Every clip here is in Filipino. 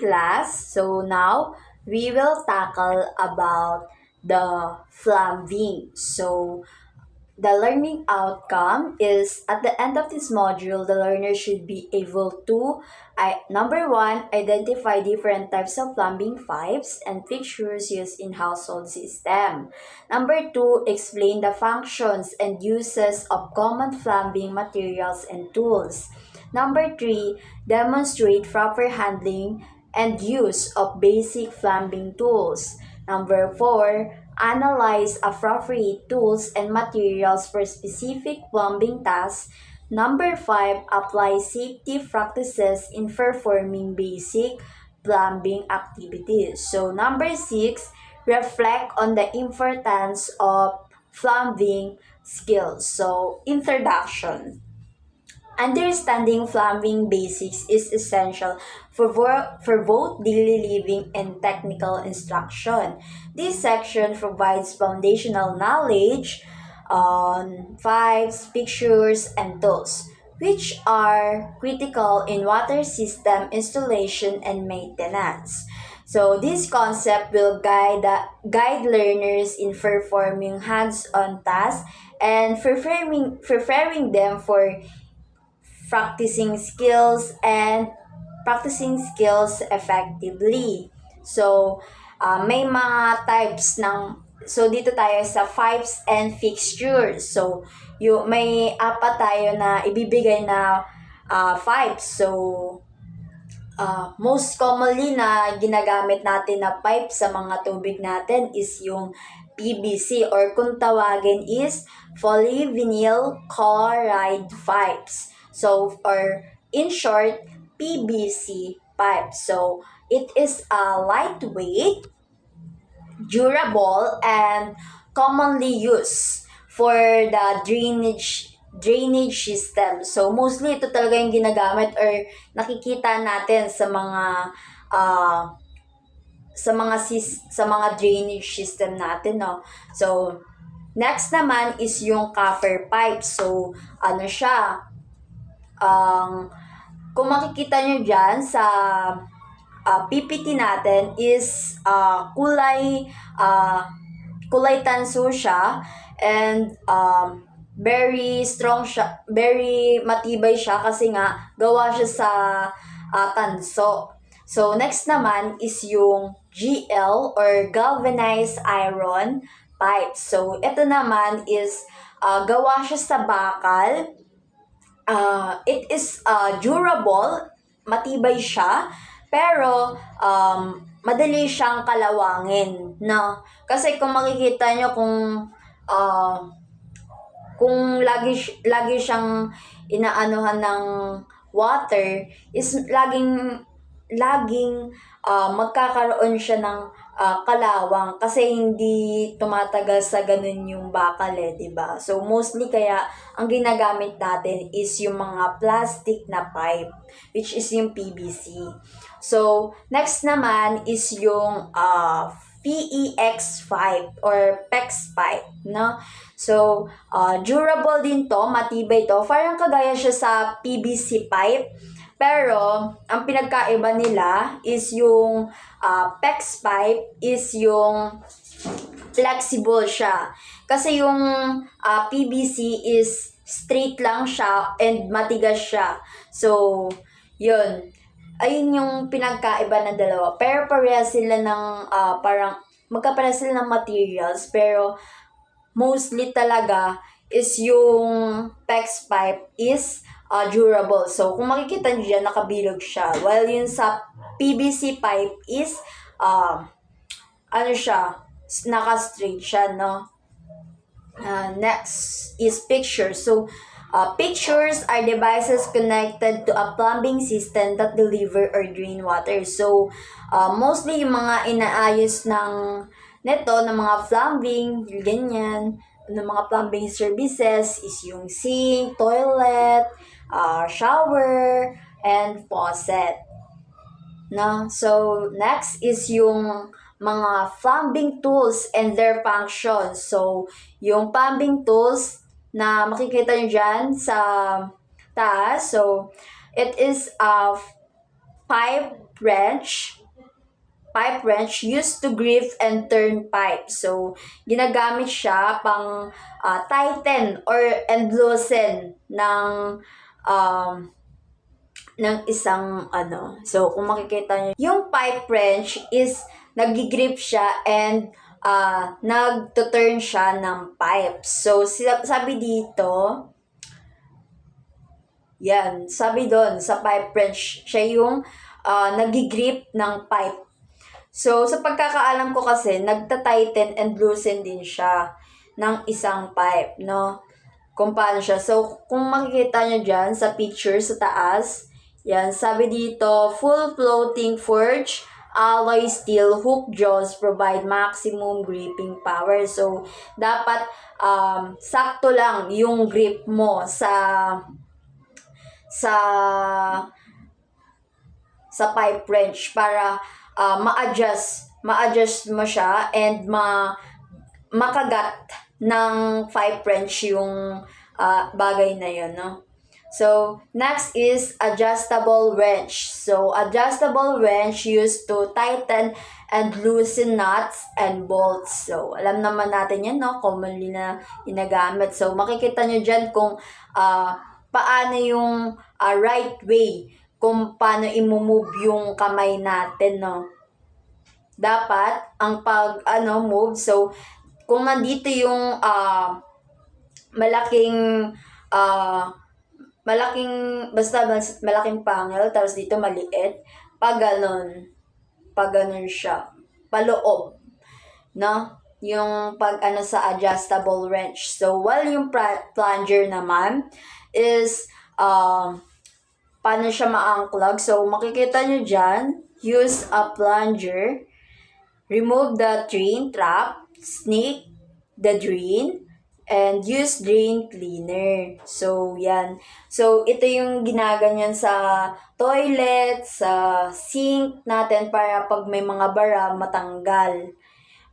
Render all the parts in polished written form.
class. So now we will tackle about the flambing. So the learning outcome is at the end of this module, the learner should be able to, number one, identify different types of plumbing pipes and fixtures used in household system. Number two, explain the functions and uses of common plumbing materials and tools. Number three, demonstrate proper handling and use of basic plumbing tools. Number four, analyze appropriate tools and materials for specific plumbing tasks. Number five, apply safety practices in performing basic plumbing activities. So number six, reflect on the importance of plumbing skills. So introduction. Understanding plumbing basics is essential for both daily living and technical instruction. This section provides foundational knowledge on pipes, fixtures, and tools, which are critical in water system installation and maintenance. So this concept will guide learners in performing hands-on tasks and preparing them for practicing skills effectively. So, may mga types ng, so dito tayo sa pipes and fixtures. So, may apat tayo na ibibigay na pipes. So, most commonly na ginagamit natin na pipe sa mga tubig natin is yung PVC, or kung tawagin is polyvinyl chloride pipes. So, or in short, PVC pipe. So, it is a lightweight, durable, and commonly used for the drainage system. So, mostly ito talaga yung ginagamit or nakikita natin sa mga drainage system natin, no? So, next naman is yung copper pipe. So, ano siya? Kung makikita nyo dyan sa PPT natin is kulay tanso siya, and very strong siya, very matibay siya kasi nga gawa siya sa tanso. So, next naman is yung GL or galvanized iron pipe. So, ito naman is gawa siya sa bakal. It is durable, matibay siya, pero madali siyang kalawangin, no? Kasi kung makikita nyo kung lagi siyang inaanuhan ng water, is laging magkakaroon siya ng kalawang kasi hindi tumatagal sa ganun yung bakal, diba? So, mostly kaya ang ginagamit natin is yung mga plastic na pipe, which is yung PVC. So, next naman is yung PEX pipe or PEX pipe, no? So, durable din to, matibay to. Parang kagaya siya sa PVC pipe. Pero, ang pinagkaiba nila is yung PEX pipe is yung flexible siya. Kasi yung PVC is straight lang siya and matigas siya. So, yun. Ayun yung pinagkaiba ng dalawa. Pero parehas sila ng parang magkaparehas sila ng materials, pero mostly talaga is yung PEX pipe is durable. So, kung makikita nyo dyan, nakabilog siya. While yun sa PVC pipe is, naka-straight siya, no? Next is pictures. So, pictures are devices connected to a plumbing system that deliver or drain water. So, mostly yung mga inaayos ng mga plumbing, ganyan, ng mga plumbing services is yung sink, toilet, shower, and faucet. No? So, next is yung mga plumbing tools and their functions. So, yung plumbing tools na makikita nyo dyan sa taas. So, it is a pipe pipe wrench used to grip and turn pipe. So, ginagamit siya pang tighten or and loosen um, ng isang ano. So, kung makikita nyo, yung pipe wrench is nag-grip siya and nag-turn siya ng pipe. So, sabi dito, yan, sabi doon sa pipe wrench, siya yung nag-grip ng pipe. So, sa pagkakaalam ko kasi, nagta-tighten and loosen din siya ng isang pipe, no? Kung paano siya. So, kung makikita nyo dyan sa picture sa taas, yan, sabi dito, full floating forge, alloy steel, hook jaws provide maximum gripping power. So, dapat sakto lang yung grip mo sa pipe wrench para ma-adjust mo siya and makagat ng pipe wrench yung bagay na yun, no? So, next is adjustable wrench. So, adjustable wrench used to tighten and loosen nuts and bolts. So, alam naman natin yan, no? Commonly na ginagamit. So, makikita nyo dyan kung paano yung right way kung paano i-move yung kamay natin, no? Dapat, ang move, so, kung nandito yung malaking panel, tapos dito maliit, pag ganun siya, paloob, no? Yung sa adjustable wrench. So, while yung plunger naman is, paano siya ma-unclog? So, makikita nyo dyan, use a plunger, remove the drain trap, snake the drain, and use drain cleaner. So, yan. So, ito yung ginaganyan sa toilet, sa sink natin para pag may mga bara, matanggal.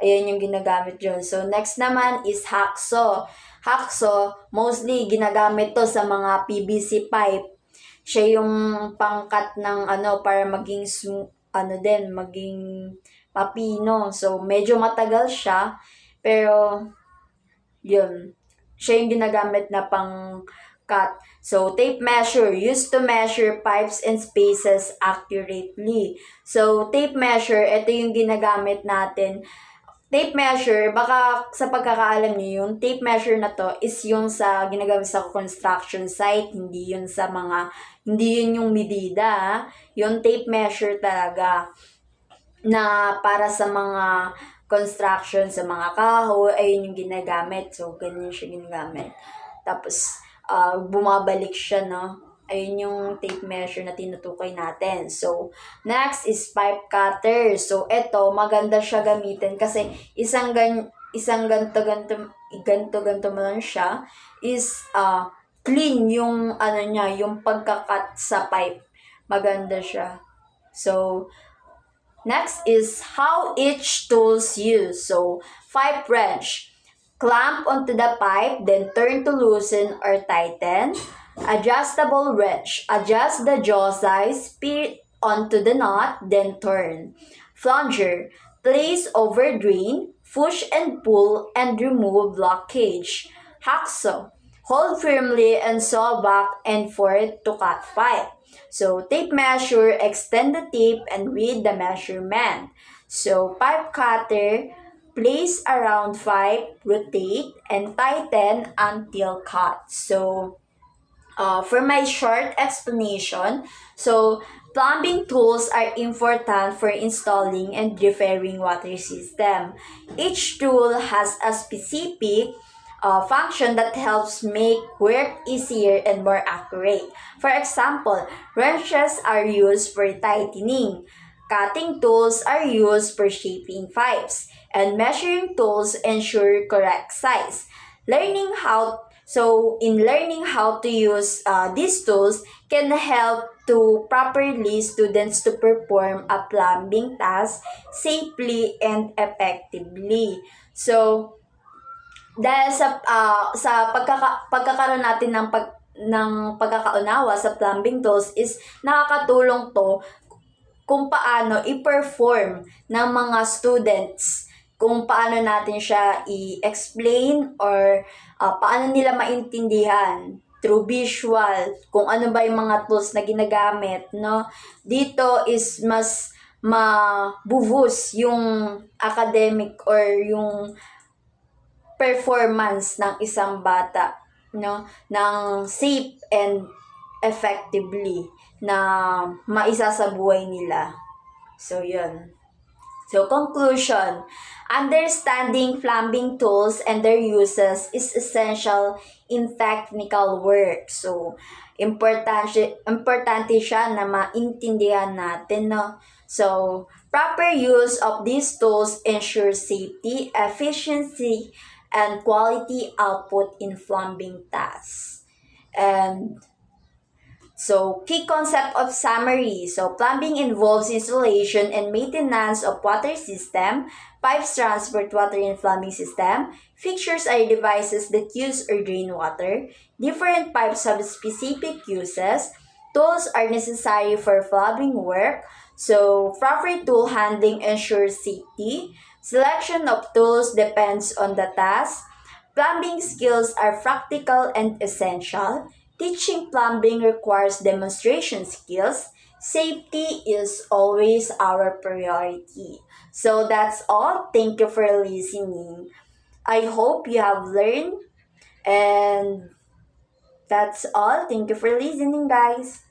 Ayan yung ginagamit yun. So, next naman is hacksaw. Hacksaw, mostly ginagamit to sa mga PVC pipe. Siya yung pangkat ng para maging maging mapino. So, medyo matagal siya, pero yun, siya yung ginagamit na pang cut. So, tape measure, used to measure pipes and spaces accurately. So, tape measure, ito yung ginagamit natin. Tape measure, baka sa pagkakaalam niyo, yung tape measure na to is yung sa ginagamit sa construction site, hindi yun yung medida. Yung tape measure talaga na para sa mga construction, sa mga kahoy, ayun yung ginagamit. So, ganyan siya ginagamit. Tapos, bumabalik siya, no? Ayun yung tape measure na tinutukoy natin. So, next is pipe cutter. So, eto, maganda siya gamitin kasi isang ganto mo lang siya is clean yung yung pagka-cut sa pipe. Maganda siya. So, next is how each tool's used. So, pipe wrench. Clamp onto the pipe, then turn to loosen or tighten. Adjustable wrench. Adjust the jaw size, pin onto the knot, then turn. Flanger. Place over drain, push and pull, and remove blockage. Hacksaw. Hold firmly and saw back and forth to cut pipe. So, tape measure, extend the tape and read the measurement. So, pipe cutter, place around pipe, rotate, and tighten until cut. So, for my short explanation, so, plumbing tools are important for installing and repairing water system. Each tool has a specific function that helps make work easier and more accurate. For example, wrenches are used for tightening, cutting tools are used for shaping pipes, and measuring tools ensure correct size. In learning how to use these tools can help to properly students to perform a plumbing task safely and effectively. So, dahil sa pagkakaroon natin ng pagkakaunawa sa plumbing tools is nakakatulong to kung paano i-perform ng mga students, kung paano natin siya i-explain or paano nila maintindihan through visual, kung ano ba yung mga tools na ginagamit, no? Dito is mas mabubus yung academic or yung performance ng isang bata, no, ng safe and effectively na maisa sa buhay nila. So yun. So conclusion, understanding plumbing tools and their uses is essential in technical work. So importante siya na maintindihan natin, no. So proper use of these tools ensures safety, efficiency, and quality output in plumbing tasks. And so, key concept of summary. So, plumbing involves installation and maintenance of water system. Pipes transport water in plumbing system. Fixtures are devices that use or drain water. Different pipes have specific uses. Tools are necessary for plumbing work. So, proper tool handling ensures safety. Selection of tools depends on the task. Plumbing skills are practical and essential. Teaching plumbing requires demonstration skills. Safety is always our priority. So that's all. Thank you for listening. I hope you have learned, and that's all. Thank you for listening, guys.